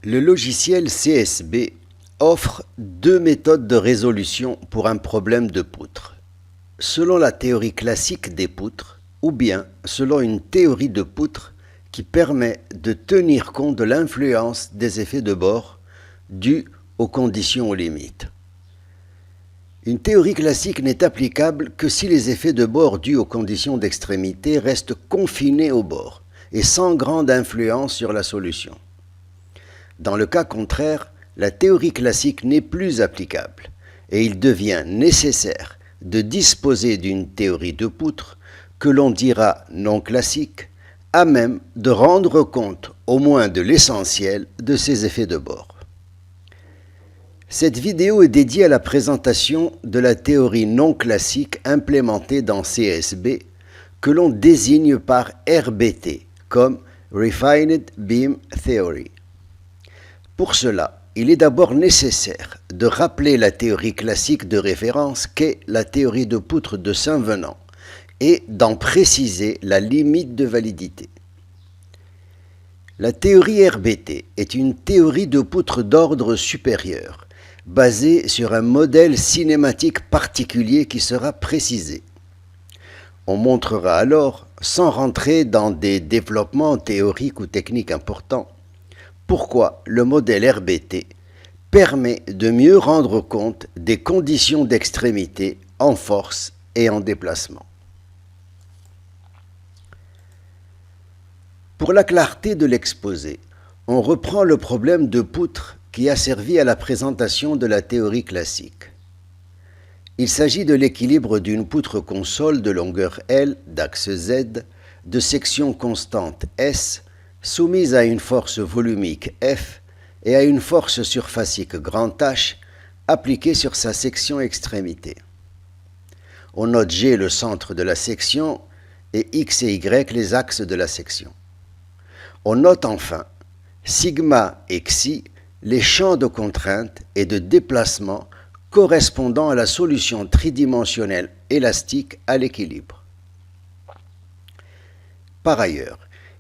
Le logiciel CSB offre deux méthodes de résolution pour un problème de poutre, selon la théorie classique des poutres ou bien selon une théorie de poutre qui permet de tenir compte de l'influence des effets de bord dus aux conditions aux limites. Une théorie classique n'est applicable que si les effets de bord dus aux conditions d'extrémité restent confinés au bord et sans grande influence sur la solution. Dans le cas contraire, la théorie classique n'est plus applicable et il devient nécessaire de disposer d'une théorie de poutre que l'on dira non classique, à même de rendre compte au moins de l'essentiel de ces effets de bord. Cette vidéo est dédiée à la présentation de la théorie non classique implémentée dans CSB que l'on désigne par RBT comme Refined Beam Theory. Pour cela, il est d'abord nécessaire de rappeler la théorie classique de référence qu'est la théorie de poutre de Saint-Venant et d'en préciser la limite de validité. La théorie RBT est une théorie de poutre d'ordre supérieur, basée sur un modèle cinématique particulier qui sera précisé. On montrera alors, sans rentrer dans des développements théoriques ou techniques importants, pourquoi le modèle RBT permet de mieux rendre compte des conditions d'extrémité en force et en déplacement. Pour la clarté de l'exposé, on reprend le problème de poutre qui a servi à la présentation de la théorie classique. Il s'agit de l'équilibre d'une poutre console de longueur L, d'axe Z, de section constante S, soumise à une force volumique F et à une force surfacique grand H appliquée sur sa section extrémité. On note G le centre de la section et X et Y les axes de la section. On note enfin sigma et xi les champs de contrainte et de déplacement correspondant à la solution tridimensionnelle élastique à l'équilibre. Par ailleurs,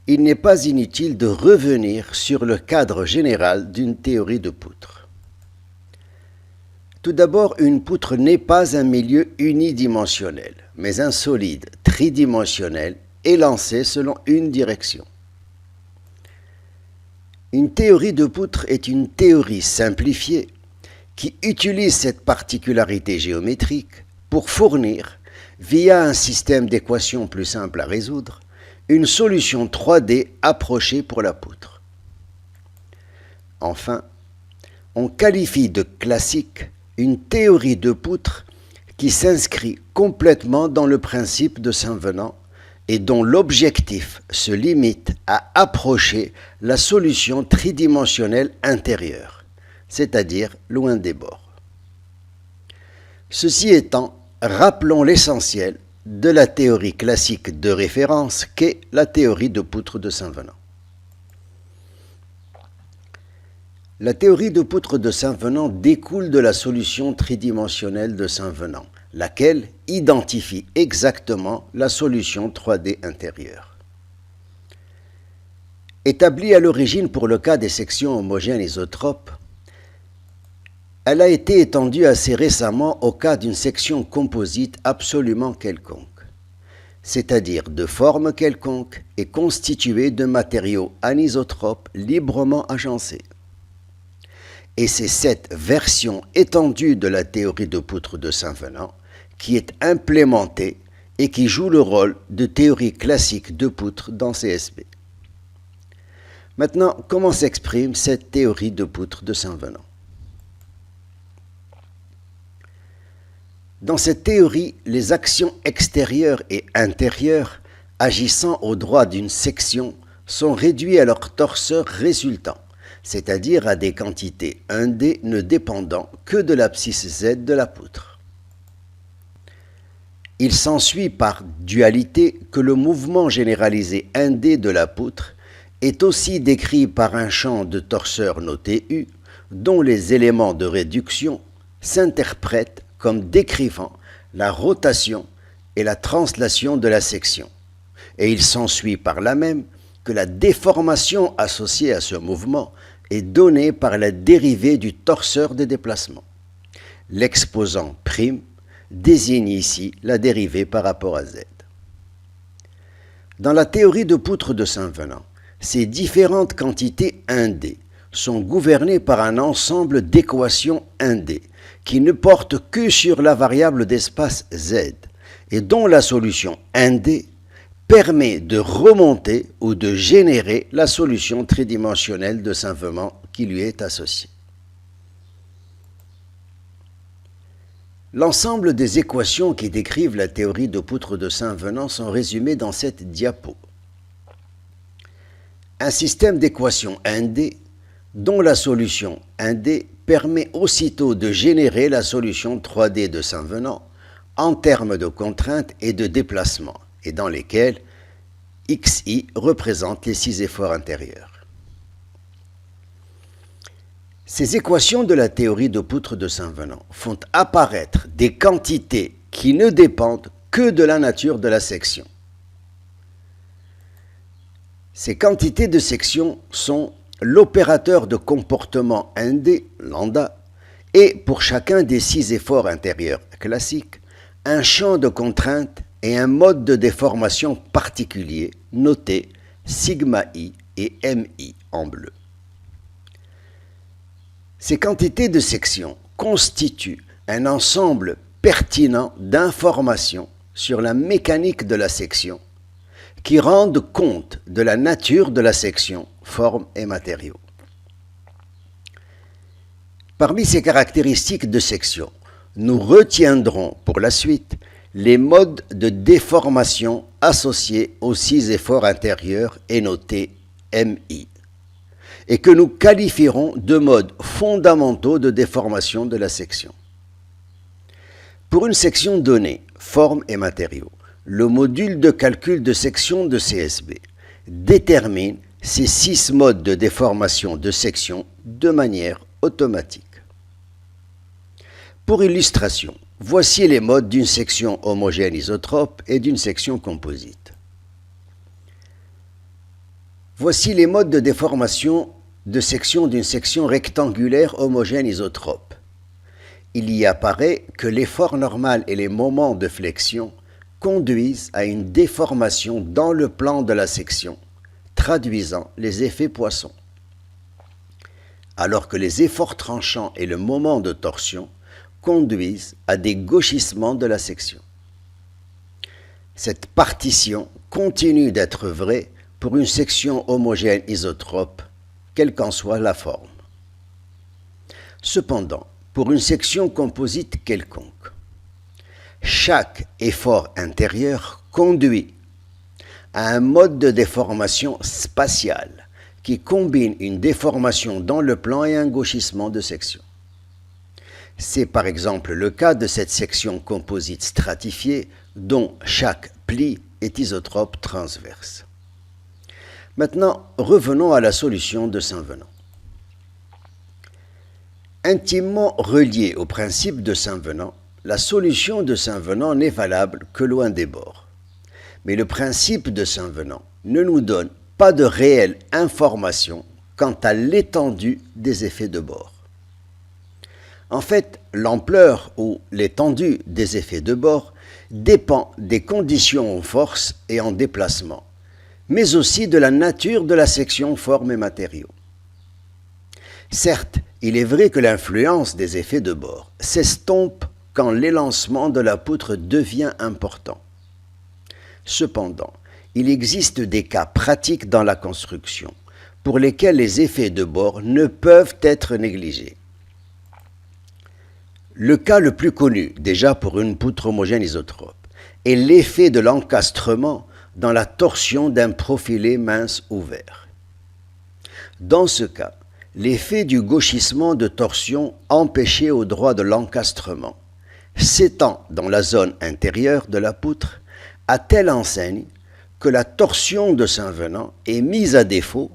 il n'est pas inutile de revenir sur le cadre général d'une théorie de poutre. Tout d'abord, une poutre n'est pas un milieu unidimensionnel, mais un solide tridimensionnel élancé selon une direction. Une théorie de poutre est une théorie simplifiée qui utilise cette particularité géométrique pour fournir, via un système d'équations plus simple à résoudre, une solution 3D approchée pour la poutre. Enfin, on qualifie de classique une théorie de poutre qui s'inscrit complètement dans le principe de Saint-Venant et dont l'objectif se limite à approcher la solution tridimensionnelle intérieure, c'est-à-dire loin des bords. Ceci étant, rappelons l'essentiel de la théorie classique de référence qu'est la théorie de poutre de Saint-Venant. La théorie de poutre de Saint-Venant découle de la solution tridimensionnelle de Saint-Venant, laquelle identifie exactement la solution 3D intérieure. Établie à l'origine pour le cas des sections homogènes isotropes, elle a été étendue assez récemment au cas d'une section composite absolument quelconque, c'est-à-dire de forme quelconque et constituée de matériaux anisotropes librement agencés. Et c'est cette version étendue de la théorie de poutre de Saint-Venant qui est implémentée et qui joue le rôle de théorie classique de poutre dans CSB. Maintenant, comment s'exprime cette théorie de poutre de Saint-Venant? Dans cette théorie, les actions extérieures et intérieures agissant au droit d'une section sont réduites à leur torseur résultant, c'est-à-dire à des quantités 1D ne dépendant que de l'abscisse Z de la poutre. Il s'ensuit par dualité que le mouvement généralisé 1D de la poutre est aussi décrit par un champ de torseur noté U, dont les éléments de réduction s'interprètent comme décrivant la rotation et la translation de la section. Et il s'ensuit par là même que la déformation associée à ce mouvement est donné par la dérivée du torseur des déplacements. L'exposant prime désigne ici la dérivée par rapport à z. Dans la théorie de poutre de Saint-Venant, ces différentes quantités 1D sont gouvernées par un ensemble d'équations 1D qui ne portent que sur la variable d'espace z et dont la solution 1D permet de remonter ou de générer la solution tridimensionnelle de Saint-Venant qui lui est associée. L'ensemble des équations qui décrivent la théorie de poutre de Saint-Venant sont résumées dans cette diapo. Un système d'équations 1D dont la solution 1D permet aussitôt de générer la solution 3D de Saint-Venant en termes de contraintes et de déplacement, et dans lesquels xi représente les 6 efforts intérieurs. Ces équations de la théorie de poutre de Saint-Venant font apparaître des quantités qui ne dépendent que de la nature de la section. Ces quantités de section sont l'opérateur de comportement 1D, lambda, et pour chacun des 6 efforts intérieurs classiques, un champ de contrainte et un mode de déformation particulier noté sigma i et mi en bleu. Ces quantités de section constituent un ensemble pertinent d'informations sur la mécanique de la section qui rendent compte de la nature de la section, forme et matériaux. Parmi ces caractéristiques de section, nous retiendrons pour la suite les modes de déformation associés aux 6 efforts intérieurs et notés MI, et que nous qualifierons de modes fondamentaux de déformation de la section. Pour une section donnée, forme et matériaux, le module de calcul de section de CSB détermine ces 6 modes de déformation de section de manière automatique. Pour illustration, voici les modes d'une section homogène isotrope et d'une section composite. Voici les modes de déformation de section d'une section rectangulaire homogène isotrope. Il y apparaît que l'effort normal et les moments de flexion conduisent à une déformation dans le plan de la section, traduisant les effets Poisson. Alors que les efforts tranchants et le moment de torsion conduisent à des gauchissements de la section. Cette partition continue d'être vraie pour une section homogène isotrope, quelle qu'en soit la forme. Cependant, pour une section composite quelconque, chaque effort intérieur conduit à un mode de déformation spatiale qui combine une déformation dans le plan et un gauchissement de section. C'est par exemple le cas de cette section composite stratifiée dont chaque pli est isotrope transverse. Maintenant, revenons à la solution de Saint-Venant. Intimement reliée au principe de Saint-Venant, la solution de Saint-Venant n'est valable que loin des bords. Mais le principe de Saint-Venant ne nous donne pas de réelle information quant à l'étendue des effets de bord. En fait, l'ampleur ou l'étendue des effets de bord dépend des conditions en force et en déplacement, mais aussi de la nature de la section forme et matériaux. Certes, il est vrai que l'influence des effets de bord s'estompe quand l'élancement de la poutre devient important. Cependant, il existe des cas pratiques dans la construction pour lesquels les effets de bord ne peuvent être négligés. Le cas le plus connu, déjà pour une poutre homogène isotrope, est l'effet de l'encastrement dans la torsion d'un profilé mince ouvert. Dans ce cas, l'effet du gauchissement de torsion empêché au droit de l'encastrement s'étend dans la zone intérieure de la poutre à telle enseigne que la torsion de Saint-Venant est mise à défaut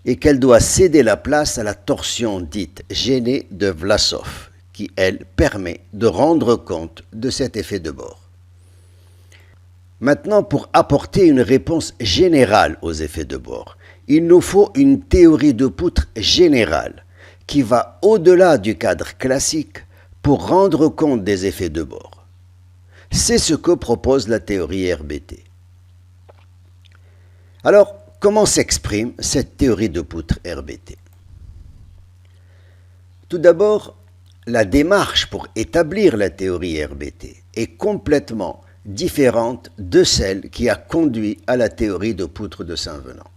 et qu'elle doit céder la place à la torsion dite gênée de Vlasov, qui, elle, permet de rendre compte de cet effet de bord. Maintenant, pour apporter une réponse générale aux effets de bord, il nous faut une théorie de poutre générale qui va au-delà du cadre classique pour rendre compte des effets de bord. C'est ce que propose la théorie RBT. Alors, comment s'exprime cette théorie de poutre RBT? Tout d'abord, la démarche pour établir la théorie RBT est complètement différente de celle qui a conduit à la théorie de poutre de Saint-Venant.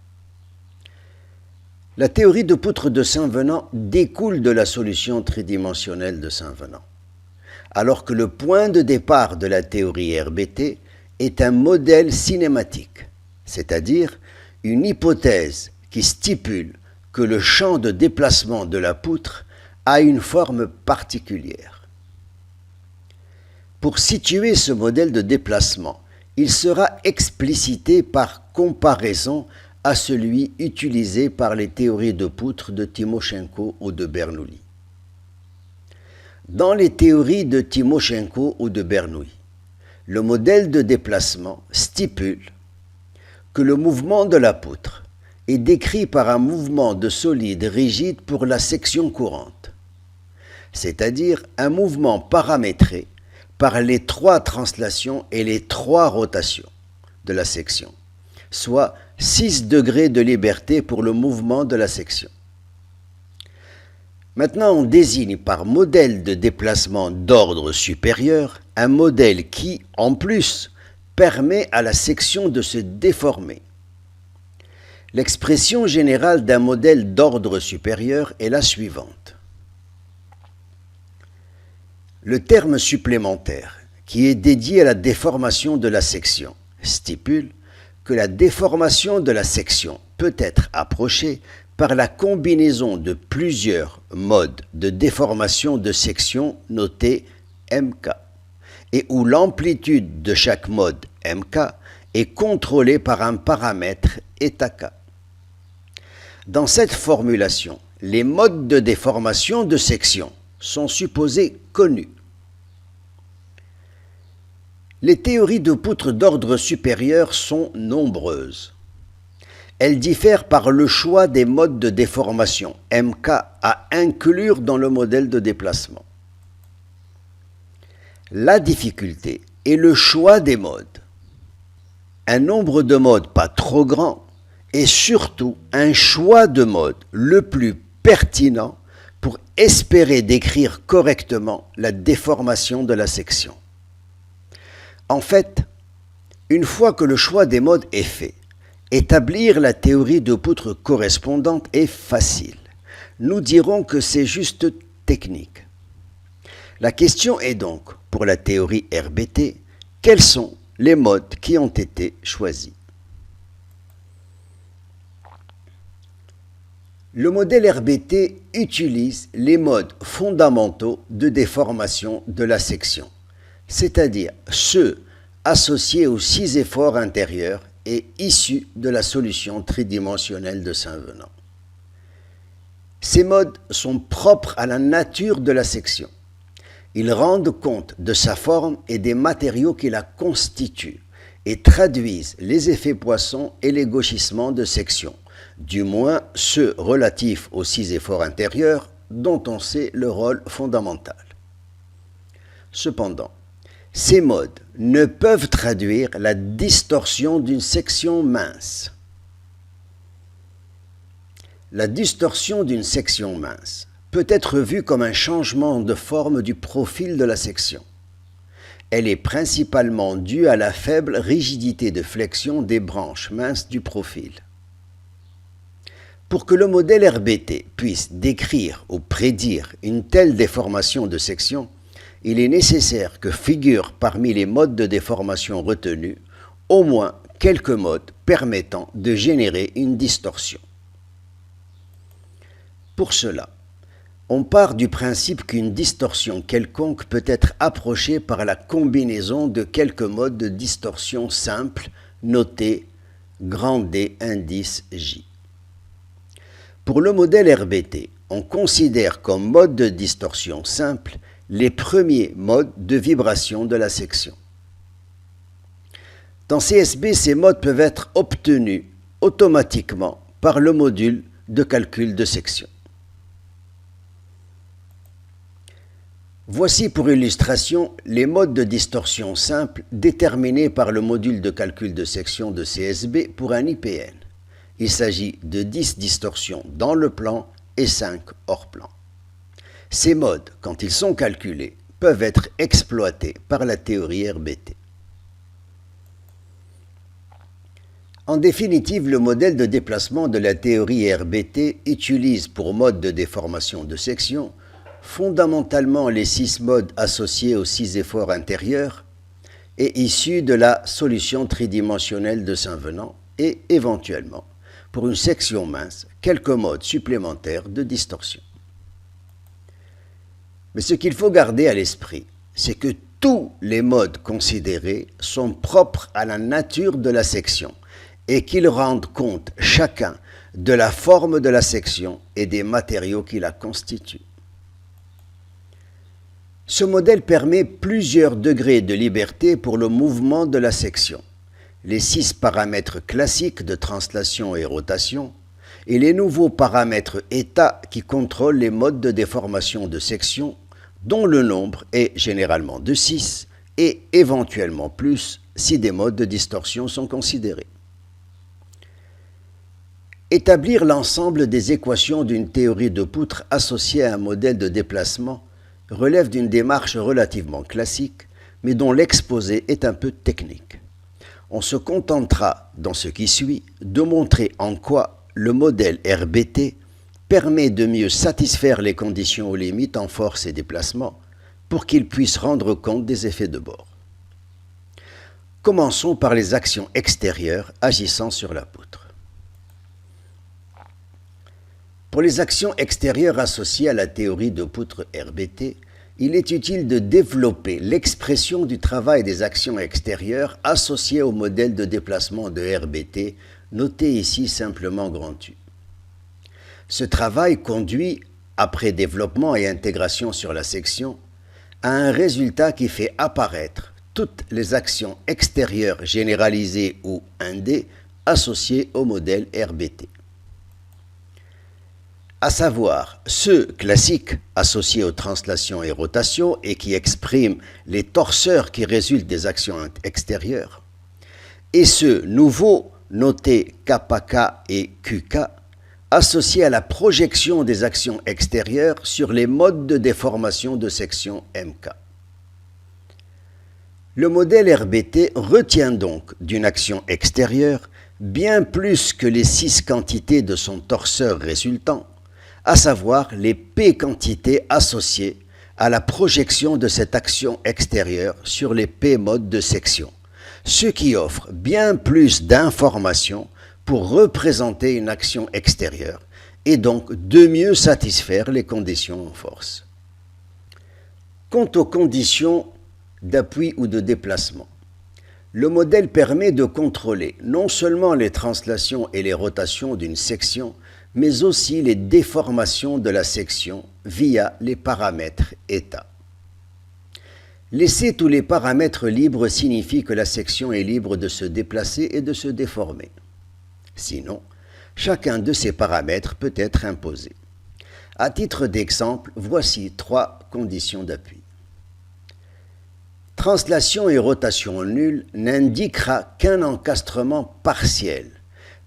La théorie de poutre de Saint-Venant découle de la solution tridimensionnelle de Saint-Venant, alors que le point de départ de la théorie RBT est un modèle cinématique, c'est-à-dire une hypothèse qui stipule que le champ de déplacement de la poutre a une forme particulière. Pour situer ce modèle de déplacement, il sera explicité par comparaison à celui utilisé par les théories de poutre de Timoshenko ou de Bernoulli. Dans les théories de Timoshenko ou de Bernoulli, le modèle de déplacement stipule que le mouvement de la poutre est décrit par un mouvement de solide rigide pour la section courante, c'est-à-dire un mouvement paramétré par les 3 translations et les 3 rotations de la section, soit 6 degrés de liberté pour le mouvement de la section. Maintenant, on désigne par modèle de déplacement d'ordre supérieur un modèle qui, en plus, permet à la section de se déformer. L'expression générale d'un modèle d'ordre supérieur est la suivante. Le terme supplémentaire, qui est dédié à la déformation de la section, stipule que la déformation de la section peut être approchée par la combinaison de plusieurs modes de déformation de section notés MK, et où l'amplitude de chaque mode MK est contrôlée par un paramètre êK. Dans cette formulation, les modes de déformation de section sont supposés connus. Les théories de poutre d'ordre supérieur sont nombreuses. Elles diffèrent par le choix des modes de déformation MK à inclure dans le modèle de déplacement. La difficulté est le choix des modes. Un nombre de modes pas trop grand et surtout un choix de mode le plus pertinent pour espérer décrire correctement la déformation de la section. En fait, une fois que le choix des modes est fait, établir la théorie de poutre correspondante est facile. Nous dirons que c'est juste technique. La question est donc, pour la théorie RBT, quels sont les modes qui ont été choisis? Le modèle RBT utilise les modes fondamentaux de déformation de la section, c'est-à-dire ceux associés aux 6 efforts intérieurs et issus de la solution tridimensionnelle de Saint-Venant. Ces modes sont propres à la nature de la section. Ils rendent compte de sa forme et des matériaux qui la constituent et traduisent les effets Poisson et les gauchissements de section, du moins ceux relatifs aux 6 efforts intérieurs dont on sait le rôle fondamental. Cependant, ces modes ne peuvent traduire la distorsion d'une section mince. La distorsion d'une section mince peut être vue comme un changement de forme du profil de la section. Elle est principalement due à la faible rigidité de flexion des branches minces du profil. Pour que le modèle RBT puisse décrire ou prédire une telle déformation de section, il est nécessaire que figurent parmi les modes de déformation retenus au moins quelques modes permettant de générer une distorsion. Pour cela, on part du principe qu'une distorsion quelconque peut être approchée par la combinaison de quelques modes de distorsion simples notés grand D indice J. Pour le modèle RBT, on considère comme mode de distorsion simple les premiers modes de vibration de la section. Dans CSB, ces modes peuvent être obtenus automatiquement par le module de calcul de section. Voici pour illustration les modes de distorsion simples déterminés par le module de calcul de section de CSB pour un IPN. Il s'agit de 10 distorsions dans le plan et 5 hors plan. Ces modes, quand ils sont calculés, peuvent être exploités par la théorie RBT. En définitive, le modèle de déplacement de la théorie RBT utilise pour mode de déformation de section fondamentalement les 6 modes associés aux 6 efforts intérieurs et issus de la solution tridimensionnelle de Saint-Venant et, éventuellement, pour une section mince, quelques modes supplémentaires de distorsion. Mais ce qu'il faut garder à l'esprit, c'est que tous les modes considérés sont propres à la nature de la section et qu'ils rendent compte chacun de la forme de la section et des matériaux qui la constituent. Ce modèle permet plusieurs degrés de liberté pour le mouvement de la section, les 6 paramètres classiques de translation et rotation, et les nouveaux paramètres état qui contrôlent les modes de déformation de section, dont le nombre est généralement de 6, et éventuellement plus si des modes de distorsion sont considérés. Établir l'ensemble des équations d'une théorie de poutre associée à un modèle de déplacement relève d'une démarche relativement classique, mais dont l'exposé est un peu technique. On se contentera, dans ce qui suit, de montrer en quoi le modèle RBT permet de mieux satisfaire les conditions aux limites en force et déplacement pour qu'il puisse rendre compte des effets de bord. Commençons par les actions extérieures agissant sur la poutre. Pour les actions extérieures associées à la théorie de poutre RBT, il est utile de développer l'expression du travail des actions extérieures associées au modèle de déplacement de RBT, noté ici simplement grand U. Ce travail conduit, après développement et intégration sur la section, à un résultat qui fait apparaître toutes les actions extérieures généralisées ou 1D associées au modèle RBT. À savoir ceux classiques associés aux translations et rotations et qui expriment les torseurs qui résultent des actions extérieures, et ceux nouveaux notés KK et QK associés à la projection des actions extérieures sur les modes de déformation de section MK. Le modèle RBT retient donc d'une action extérieure bien plus que les 6 quantités de son torseur résultant, à savoir les P quantités associées à la projection de cette action extérieure sur les P modes de section, ce qui offre bien plus d'informations pour représenter une action extérieure et donc de mieux satisfaire les conditions en force. Quant aux conditions d'appui ou de déplacement, le modèle permet de contrôler non seulement les translations et les rotations d'une section, mais aussi les déformations de la section via les paramètres état. Laisser tous les paramètres libres signifie que la section est libre de se déplacer et de se déformer. Sinon, chacun de ces paramètres peut être imposé. À titre d'exemple, voici 3 conditions d'appui. Translation et rotation nulle n'indiquera qu'un encastrement partiel,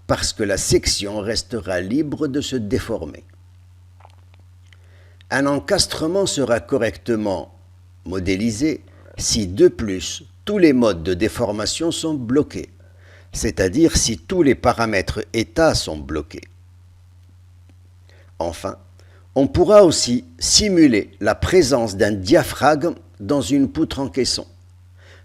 parce que la section restera libre de se déformer. Un encastrement sera correctement modélisé si, de plus, tous les modes de déformation sont bloqués, c'est-à-dire si tous les paramètres état sont bloqués. Enfin, on pourra aussi simuler la présence d'un diaphragme dans une poutre en caisson,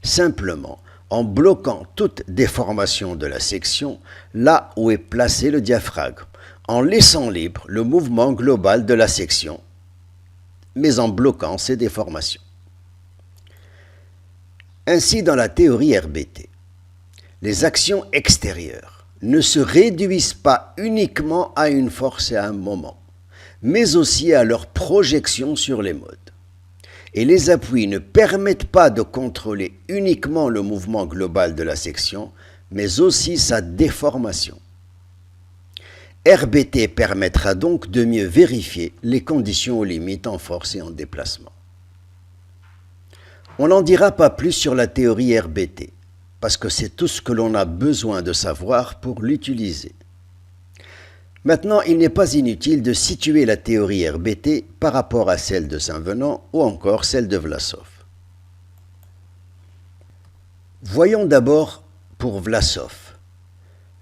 simplement en bloquant toute déformation de la section là où est placé le diaphragme, en laissant libre le mouvement global de la section, mais en bloquant ces déformations. Ainsi, dans la théorie RBT, les actions extérieures ne se réduisent pas uniquement à une force et à un moment, mais aussi à leur projection sur les modes. Et les appuis ne permettent pas de contrôler uniquement le mouvement global de la section, mais aussi sa déformation. RBT permettra donc de mieux vérifier les conditions aux limites en force et en déplacement. On n'en dira pas plus sur la théorie RBT, parce que c'est tout ce que l'on a besoin de savoir pour l'utiliser. Maintenant, il n'est pas inutile de situer la théorie RBT par rapport à celle de Saint-Venant ou encore celle de Vlasov. Voyons d'abord pour Vlasov.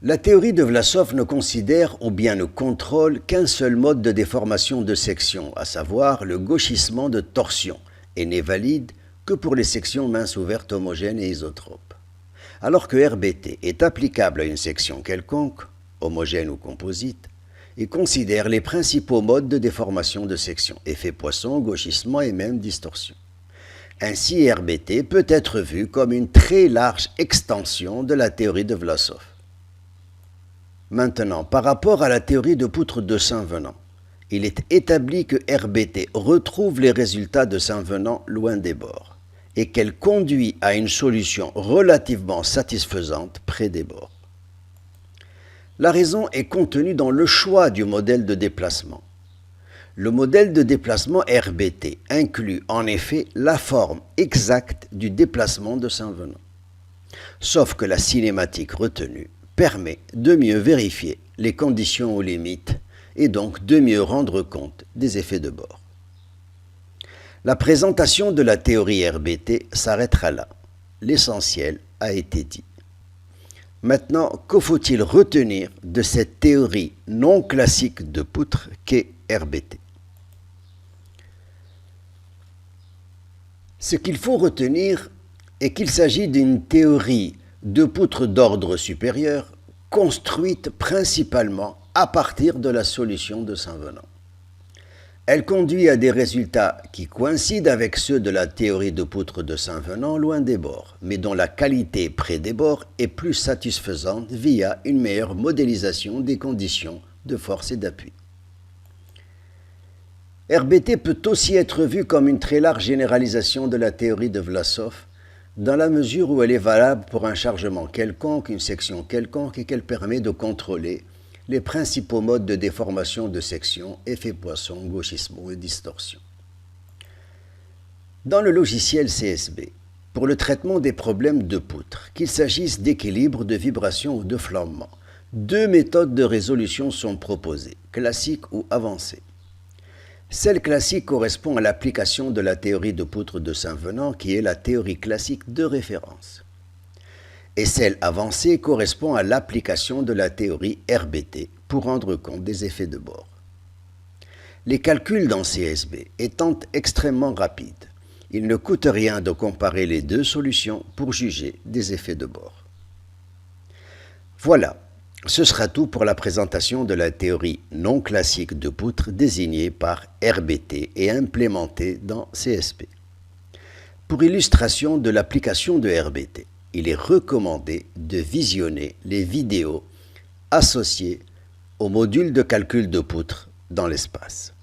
La théorie de Vlasov ne considère ou bien ne contrôle qu'un seul mode de déformation de section, à savoir le gauchissement de torsion, et n'est valide que pour les sections minces ouvertes homogènes et isotropes. Alors que RBT est applicable à une section quelconque, homogène ou composite, et considère les principaux modes de déformation de section, effet Poisson, gauchissement et même distorsion. Ainsi, RBT peut être vu comme une très large extension de la théorie de Vlasov. Maintenant, par rapport à la théorie de poutre de Saint-Venant, il est établi que RBT retrouve les résultats de Saint-Venant loin des bords et qu'elle conduit à une solution relativement satisfaisante près des bords. La raison est contenue dans le choix du modèle de déplacement. Le modèle de déplacement RBT inclut en effet la forme exacte du déplacement de Saint-Venant, sauf que la cinématique retenue permet de mieux vérifier les conditions aux limites et donc de mieux rendre compte des effets de bord. La présentation de la théorie RBT s'arrêtera là. L'essentiel a été dit. Maintenant, que faut-il retenir de cette théorie non classique de poutre qu'est RBT? Ce qu'il faut retenir est qu'il s'agit d'une théorie de poutres d'ordre supérieur construite principalement à partir de la solution de Saint-Venant. Elle conduit à des résultats qui coïncident avec ceux de la théorie de poutre de Saint-Venant loin des bords, mais dont la qualité près des bords est plus satisfaisante via une meilleure modélisation des conditions de force et d'appui. RBT peut aussi être vu comme une très large généralisation de la théorie de Vlasov, dans la mesure où elle est valable pour un chargement quelconque, une section quelconque, et qu'elle permet de contrôler les principaux modes de déformation de section, effet Poisson, gauchissement et distorsion. Dans le logiciel CSB, pour le traitement des problèmes de poutre, qu'il s'agisse d'équilibre, de vibration ou de flambement, deux méthodes de résolution sont proposées, classique ou avancée. Celle classique correspond à l'application de la théorie de poutre de Saint-Venant, qui est la théorie classique de référence. Et celle avancée correspond à l'application de la théorie RBT pour rendre compte des effets de bord. Les calculs dans CSB étant extrêmement rapides, il ne coûte rien de comparer les deux solutions pour juger des effets de bord. Voilà. Ce sera tout pour la présentation de la théorie non classique de poutre désignée par RBT et implémentée dans CSB. Pour illustration de l'application de RBT, il est recommandé de visionner les vidéos associées au module de calcul de poutre dans l'espace.